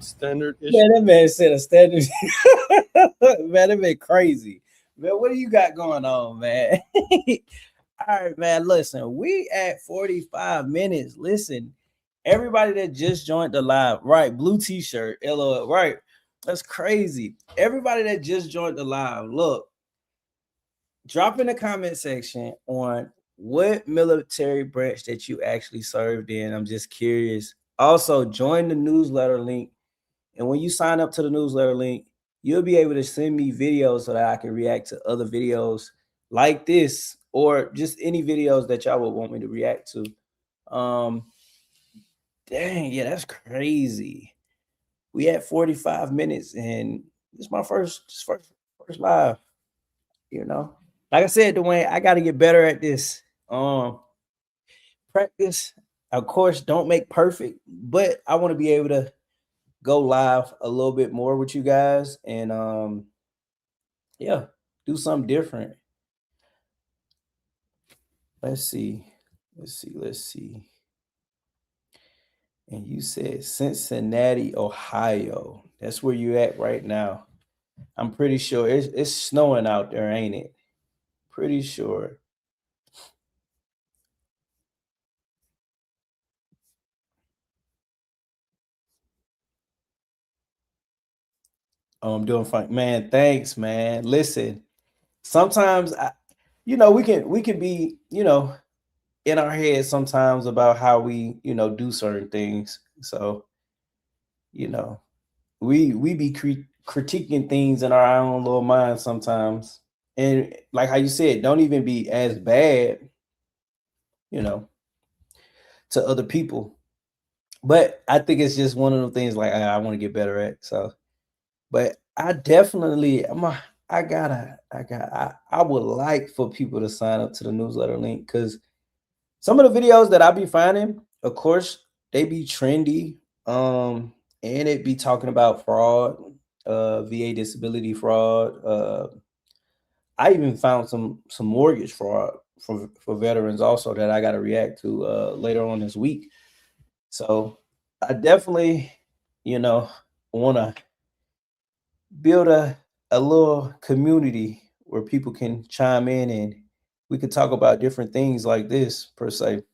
Standard issue. Man, that man said a standard. Man, that man crazy. Man, what do you got going on, man? All right, man. Listen, we at 45 minutes. Listen, everybody that just joined the live, right? Blue t-shirt, LOL, right? That's crazy. Everybody that just joined the live, look, drop in the comment section on what military branch that you actually served in. I'm just curious. Also, join the newsletter link. And when you sign up to the newsletter link, you'll be able to send me videos so that I can react to other videos like this, or just any videos that y'all would want me to react to. Dang, yeah, that's crazy. We at 45 minutes, and it's my first live. You know, like I said, Dwayne, I got to get better at this. Practice, of course, don't make perfect, but I want to be able to go live a little bit more with you guys, and yeah, do something different. Let's see. And you said Cincinnati, Ohio. That's where you at right now. I'm pretty sure it's snowing out there, ain't it? Pretty sure. Oh, I'm doing fine, man. Thanks, man. Listen, sometimes we can be, in our head sometimes about how we, do certain things. So, we be critiquing things in our own little minds sometimes. And like how you said, don't even be as bad, to other people. But I think it's just one of the things like I want to get better at. So, but I definitely I would like for people to sign up to the newsletter link, because some of the videos that I be finding, of course, they be trendy. And it be talking about fraud, VA disability fraud. I even found some mortgage fraud for veterans also that I got to react to later on this week. So I definitely, want to build a little community where people can chime in and we could talk about different things like this per se.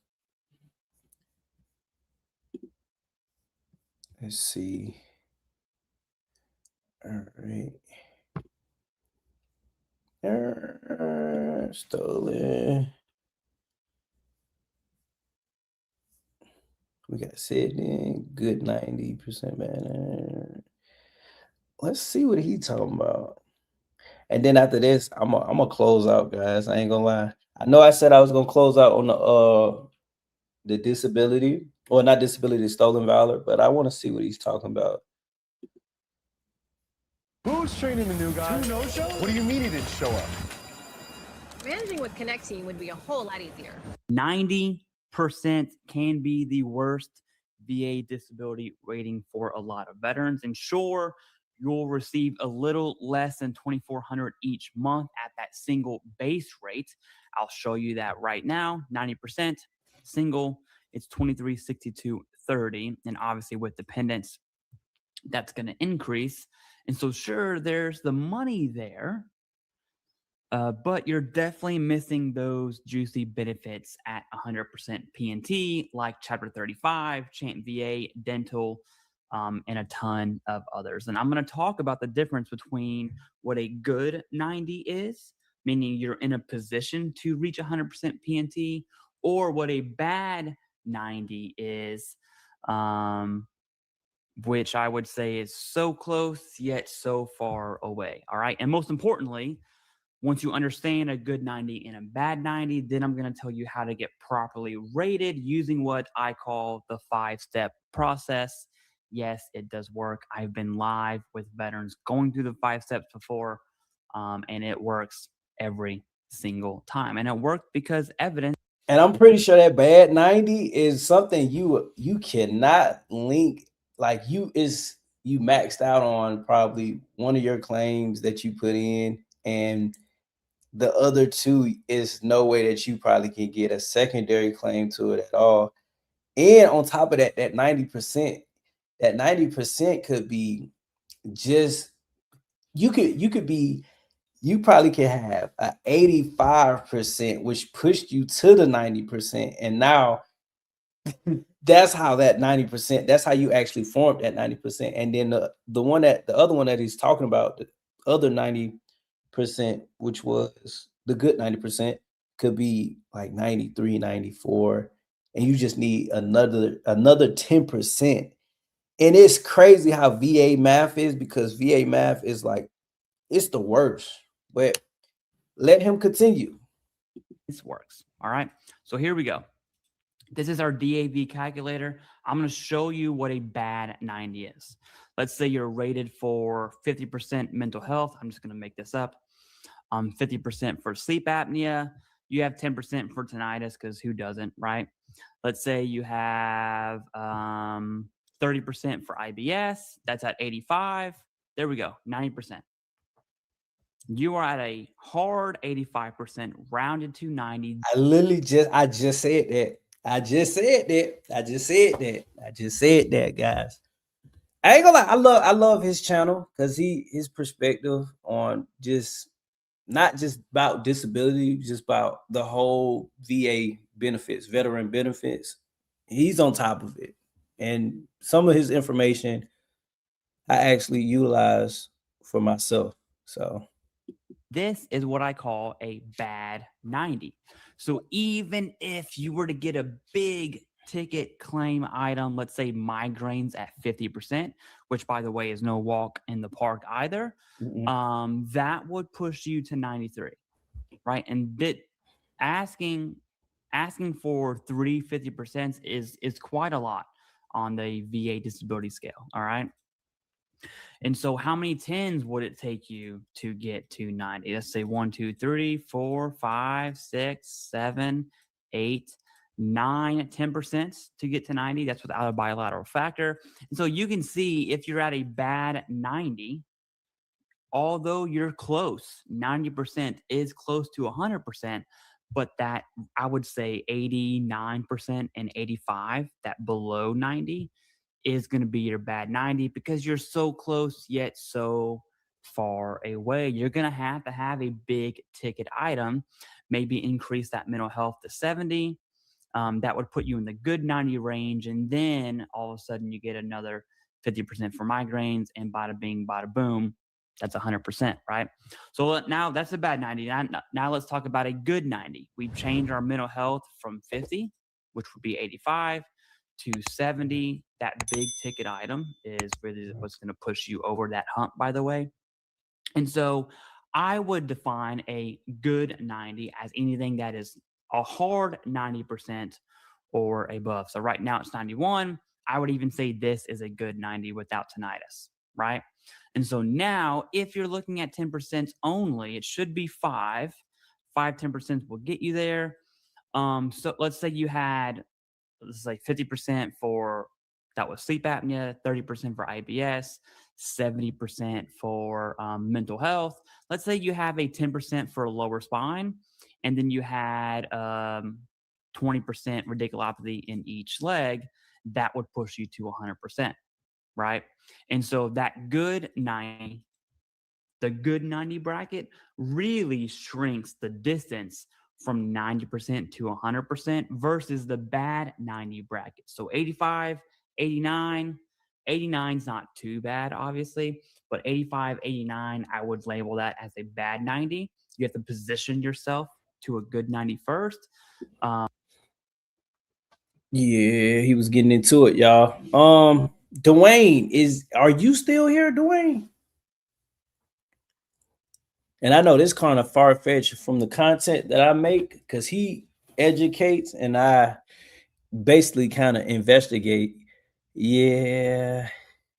Let's see. All right. Stolen. We got Sydney, good 90% banner. Let's see what he talking about. And then after this, I'm gonna close out, guys. I ain't gonna lie. I know I said I was gonna close out on the disability, or not disability, stolen valor, but I want to see what he's talking about. Who's training the new guy? 2 no-show? What do you mean he didn't show up? Managing with Connect Team would be a whole lot easier. 90% can be the worst VA disability rating for a lot of veterans. And sure, you'll receive a little less than $2,400 each month at that single base rate. I'll show you that right now. 90% single, it's $2,362.30, and obviously with dependents, that's going to increase. And so sure, there's the money there, but you're definitely missing those juicy benefits at 100% PNT, like Chapter 35, Chant VA, dental, and a ton of others. And I'm going to talk about the difference between what a good 90 is, meaning you're in a position to reach 100% PNT, or what a bad 90 is, which I would say is so close yet so far away. All right. And most importantly, once you understand a good 90 and a bad 90, then I'm going to tell you how to get properly rated using what I call the 5-step process. Yes, it does work. I've been live with veterans going through the 5 steps before, and it works every single time. And it worked because evidence. And I'm pretty sure that bad 90 is something you cannot link. Like you maxed out on probably one of your claims that you put in, and the other two is no way that you probably can get a secondary claim to it at all. And on top of that, that 90% could be just, you probably could have a 85%, which pushed you to the 90%. And now that's how that 90%, that's how you actually formed that 90%. And then the other one that he's talking about, the other 90%, which was the good 90%, could be like 93, 94, and you just need another 10%. And it's crazy how VA math is, because VA math is like, it's the worst. But let him continue. This works. All right. So here we go. This is our DAV calculator. I'm going to show you what a bad 90 is. Let's say you're rated for 50% mental health. I'm just going to make this up. 50% for sleep apnea. You have 10% for tinnitus, because who doesn't, right? Let's say you have 30% for IBS. That's at 85. There we go, 90%. You are at a hard 85%, rounded to 90. I just said that, guys. I ain't gonna lie, I love his channel because his perspective on just not just about disability, just about the whole VA benefits, veteran benefits. He's on top of it. And some of his information I actually utilize for myself. So This is what I call a bad 90. So even if you were to get a big ticket claim item, let's say migraines at 50%, which by the way is no walk in the park either, that would push you to 93, right? And asking for 350% is quite a lot on the VA disability scale, all right? And so how many 10s would it take you to get to 90? Let's say 1, 2, 3, 4, 5, 6, 7, 8, 9, 10% to get to 90. That's without a bilateral factor. And so you can see if you're at a bad 90, although you're close, 90% is close to 100%, but that I would say 89% and 85, that below 90, is going to be your bad 90 because you're so close yet so far away. You're going to have a big ticket item, maybe increase that mental health to 70. That would put you in the good 90 range. And then all of a sudden you get another 50% for migraines, and bada bing, bada boom, that's 100%, right? So now that's a bad 90. Now let's talk about a good 90. We've changed our mental health from 50, which would be 85, to 70. That big ticket item is really what's going to push you over that hump, by the way. And so I would define a good 90 as anything that is a hard 90% or above. So right now it's 91. I would even say this is a good 90 without tinnitus, right? And so now if you're looking at 10% only, it should be 5. 10% will get you there. So let's say you had, let's say 50% for that was sleep apnea, 30% for IBS, 70% for mental health. Let's say you have a 10% for lower spine, and then you had 20% radiculopathy in each leg. That would push you to 100%, right? And so that good 90, the good 90 bracket really shrinks the distance from 90% to 100% versus the bad 90 bracket. So 85, 89, 89 is not too bad, obviously, but 85, 89, I would label that as a bad 90. You have to position yourself to a good 90 first. Yeah, he was getting into it, y'all. Dwayne, are you still here, Dwayne? And I know this kind of far-fetched from the content that I make because he educates and I basically kind of investigate. Yeah,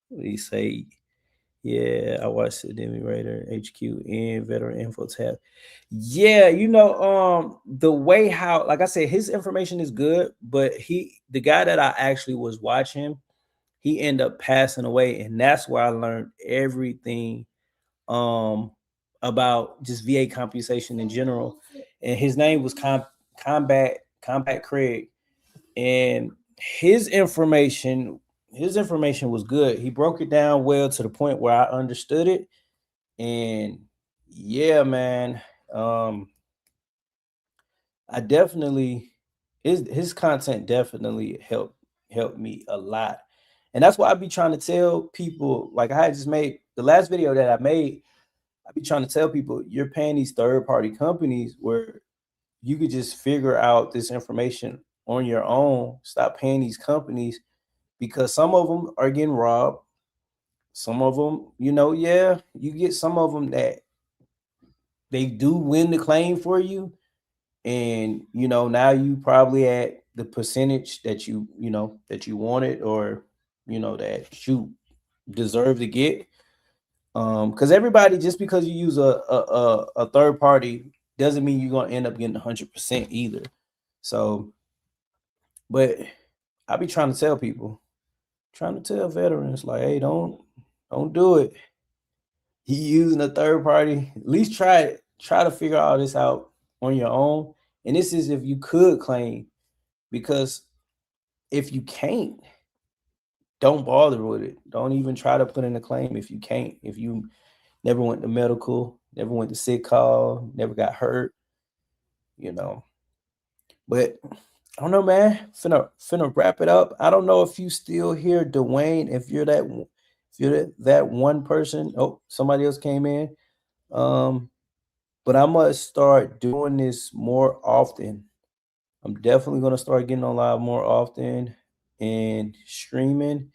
what do you say? Yeah, I watched the Demi Raider HQ and Veteran Info tab. Yeah, the way how, like I said, his information is good, but the guy that I actually was watching, he ended up passing away, and that's where I learned everything about just VA compensation in general. And his name was Combat Craig, and his information was good. He broke it down well to the point where I understood it. And yeah, man, I definitely his content definitely helped me a lot. And that's why I be trying to tell people, like I had just made the last video that I made, I be trying to tell people you're paying these third-party companies where you could just figure out this information on your own. Stop paying these companies because some of them are getting robbed. Some of them, you get some of them that they do win the claim for you. And, now you probably at the percentage that you wanted or, that you deserve to get. Because everybody, just because you use a third party doesn't mean you're going to end up getting 100% either. So, but I be trying to tell people, trying to tell veterans, like, hey, don't do it. You using a third party, at least try to figure all this out on your own. And this is if you could claim, because if you can't, don't bother with it. Don't even try to put in a claim if you can't. If you never went to medical, never went to sick call, never got hurt, you know. But I don't know, man. Finna wrap it up. I don't know if you still here, Dwayne. If you're that one person. Oh, somebody else came in. But I must start doing this more often. I'm definitely gonna start getting on live more often and streaming.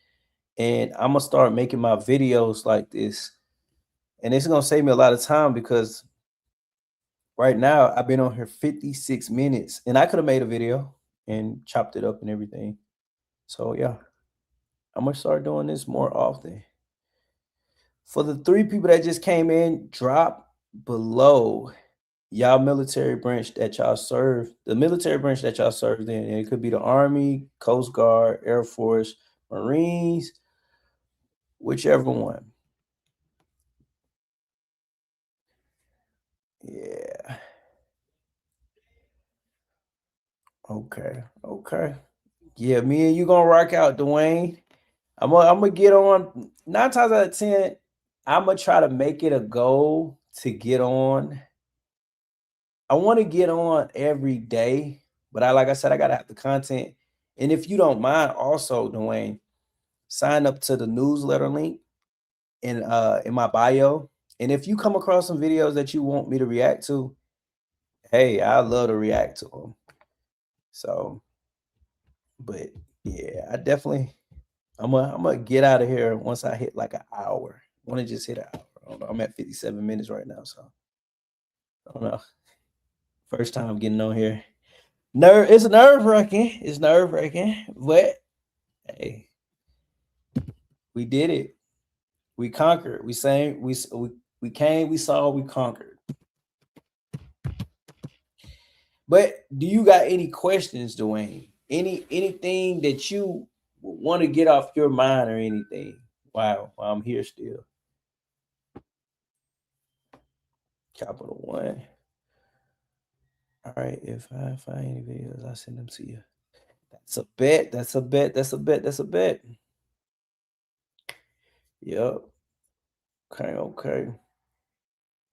And I'm gonna start making my videos like this. And it's gonna save me a lot of time because right now I've been on here 56 minutes and I could have made a video and chopped it up and everything. So yeah, I'm gonna start doing this more often. For the 3 people that just came in, drop below y'all military branch that y'all serve, the military branch that y'all served in. And it could be the Army, Coast Guard, Air Force, Marines, whichever one. Yeah. Okay. Yeah, me and you gonna rock out, Dwayne. I'm gonna get on 9 times out of 10. I'm gonna try to make it a goal to get on. I want to get on every day, but like I said, I gotta have the content. And if you don't mind, also, Dwayne, sign up to the newsletter link in my bio. And if you come across some videos that you want me to react to, hey, I love to react to them. So, but yeah, I'm gonna get out of here once I hit like an hour. I want to just hit an hour. I don't know. I'm at 57 minutes right now, so I don't know. First time getting on here. It's nerve-wracking. It's nerve-wracking, but hey, we did it. We conquered. We came, we saw, we conquered. But do you got any questions, Dwayne? Anything that you want to get off your mind or anything? Wow, I'm here still. Capital One. All right, if I find any videos, I'll send them to you. That's a bet. Yep. Okay.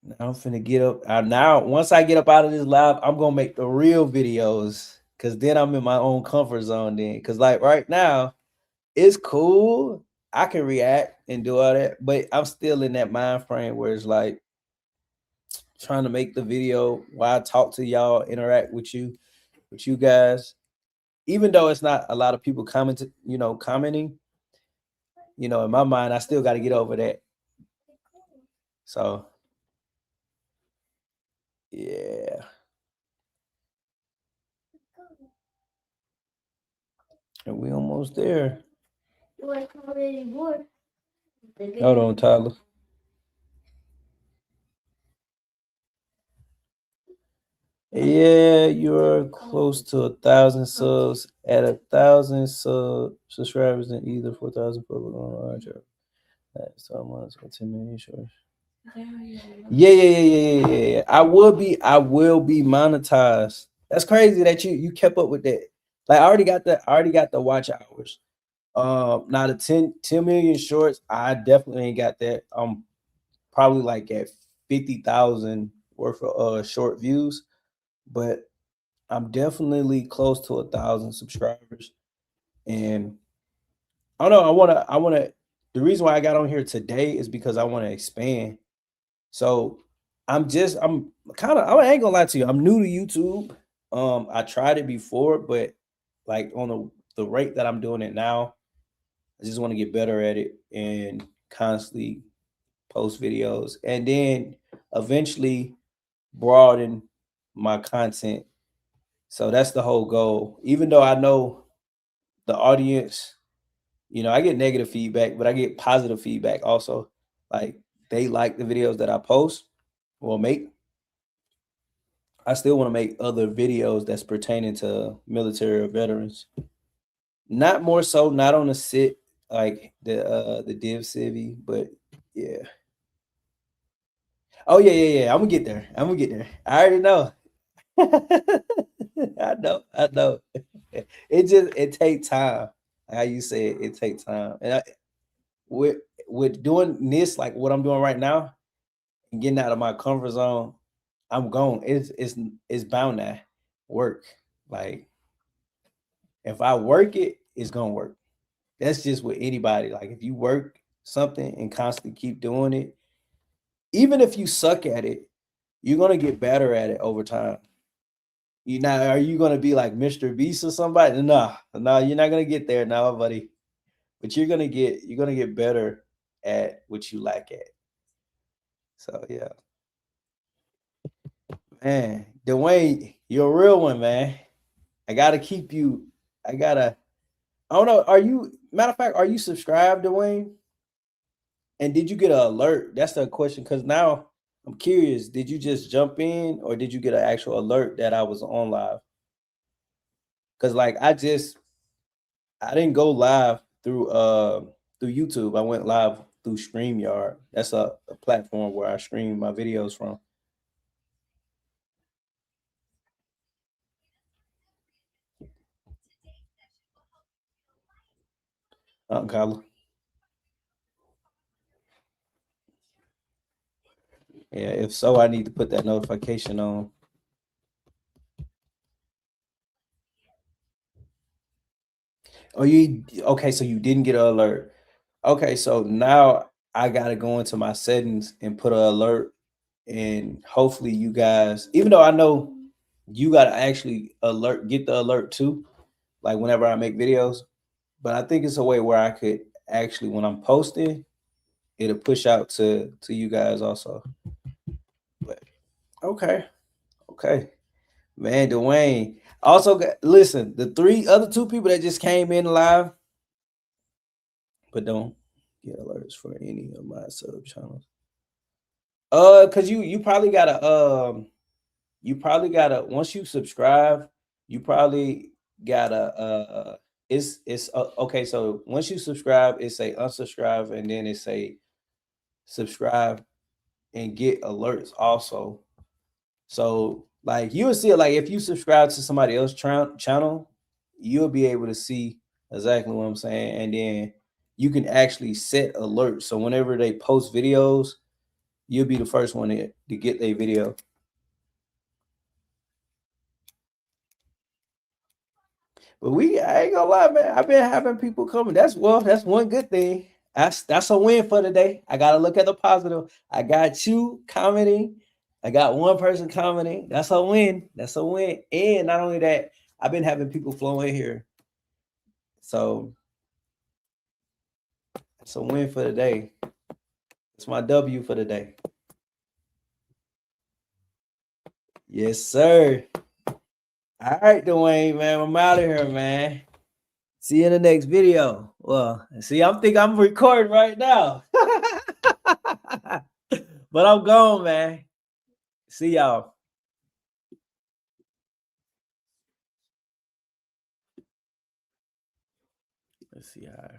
Now I'm finna get up. Now, once I get up out of this live, I'm gonna make the real videos because then I'm in my own comfort zone. Then, because like right now, it's cool. I can react and do all that, but I'm still in that mind frame where it's like trying to make the video while I talk to y'all, interact with you guys. Even though it's not a lot of people commenting, in my mind, I still got to get over that. So, yeah. And we almost there. Hold on, Tyler. Yeah, you're close to 1,000 subs. At 1,000 subscribers in either 4,000 public online. So I'm on 10 million shorts. Yeah. I will be monetized. That's crazy that you kept up with that. Like I already got the watch hours. Now the 10 million shorts, I definitely ain't got that. I'm probably like at 50,000 worth of short views, but I'm definitely close to 1,000 subscribers. And I don't know, I wanna the reason why I got on here today is because I want to expand. So I ain't gonna lie to you, I'm new to YouTube. I tried it before, but like on the rate that I'm doing it now, I just want to get better at it and constantly post videos and then eventually broaden my content. So that's the whole goal. Even though I know the audience, I get negative feedback, but I get positive feedback also. Like they like the videos that I post or make. I still want to make other videos that's pertaining to military or veterans. Not more so, not on the sit like the Div Civvy, but yeah. Oh yeah. I'm gonna get there. I already know. I know. It takes time. how you said it takes time. And with doing this, like what I'm doing right now, and getting out of my comfort zone, I'm going. It's bound to work. Like if I work it, it's gonna work. That's just with anybody. Like if you work something and constantly keep doing it, even if you suck at it, you're gonna get better at it over time. Are you gonna be like Mr. Beast or somebody? No, you're not gonna get there now, buddy. But you're gonna get better at what you lack at. So yeah. Man, Dwayne, you're a real one, man. I gotta keep you. I don't know. Matter of fact, are you subscribed, Dwayne? And did you get an alert? That's the question. Because now I'm curious. Did you just jump in, or did you get an actual alert that I was on live? Because like I didn't go live through YouTube. I went live through StreamYard. That's a platform where I stream my videos from. Kyla. Yeah, if so, I need to put that notification on. Oh, okay, so you didn't get an alert. Okay, so now I gotta go into my settings and put an alert, and hopefully you guys, even though I know you gotta actually get the alert too, like whenever I make videos, but I think it's a way where I could actually, when I'm posting, it'll push out to you guys also. But okay, man, Dwayne. Also, listen, the other two people that just came in live, but don't get alerts for any of my sub channels. Cause you probably gotta once you subscribe, you probably gotta it's okay. So once you subscribe, it's a unsubscribe, and then it's a subscribe and get alerts also. So like you'll see it, like if you subscribe to somebody else's channel, you'll be able to see exactly what I'm saying, and then you can actually set alerts. So whenever they post videos, you'll be the first one to get their video. But I ain't gonna lie, man. I've been having people coming. That's one good thing. That's a win for today. I gotta look at the positive. I got you commenting. I got one person commenting. That's a win. That's a win. And not only that, I've been having people flow in here. So it's a win for the day. It's my W for the day. Yes, sir. All right, Dwayne, man. I'm out of here, man. See you in the next video. Well, see, I'm recording right now. But I'm gone, man. See y'all. Let's see how.